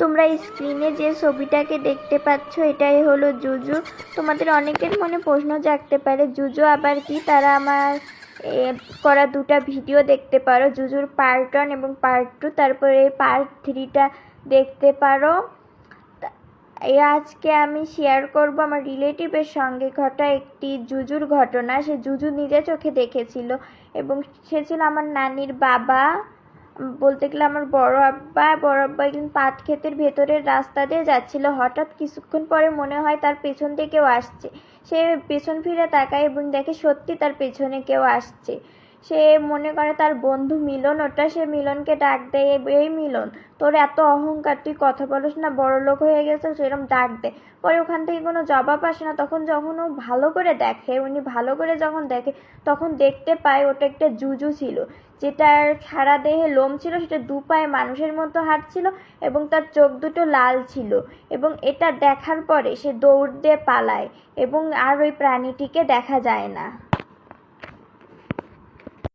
তোমরা স্ক্রিনে যে ছবিটাকে দেখতে পাচ্ছ এটাই হলো জুজু। তোমাদের অনেকের মনে প্রশ্ন জাগতে পারে জুজু আবার কি। তারা আমার করা দুটা ভিডিও দেখতে পারো, জুজুর পার্ট 1 এবং পার্ট 2, তারপরে পার্ট 3টা দেখতে পারো। আজকে আমি শেয়ার করব আমার রিলেটিভের সঙ্গে ঘটা একটি জুজুর ঘটনা। সে জুজু নিজে চোখে দেখেছিল এবং সে ছিল আমার নানির বাবা, বলতে গেলে আমার বড় আব্বা একদিন পাট ক্ষেতের ভেতরের রাস্তা দিয়ে যাচ্ছিল। হঠাৎ কিছুক্ষণ পরে মনে হয় তার পেছন থেকে কেউ আসছে। সে পেছন ফিরে তাকায় এবং দেখে সত্যি তার পেছনে কেউ আসছে। সে মনে করে তার বন্ধু মিলন ওটা। সে মিলনকে ডাক দেয়, এই মিলন তোর এত অহংকার, তুই কথা বলিস না, বড়লোক হয়ে গেছে, সেরকম ডাক দেয়। পরে ওখান থেকে কোনো জবাব আসে না। যখন ও ভালো করে দেখে, উনি ভালো করে যখন দেখে তখন দেখতে পায় ওটা একটা জুজু ছিল, যেটার সারা দেহে লোম ছিল, সেটা দু পায়ে মানুষের মতো হাঁটছিল এবং তার চোখ দুটো লাল ছিল। এবং এটা দেখার পরে সে দৌড় দিয়ে পালায় এবং আর ওই প্রাণীটিকে দেখা যায় না।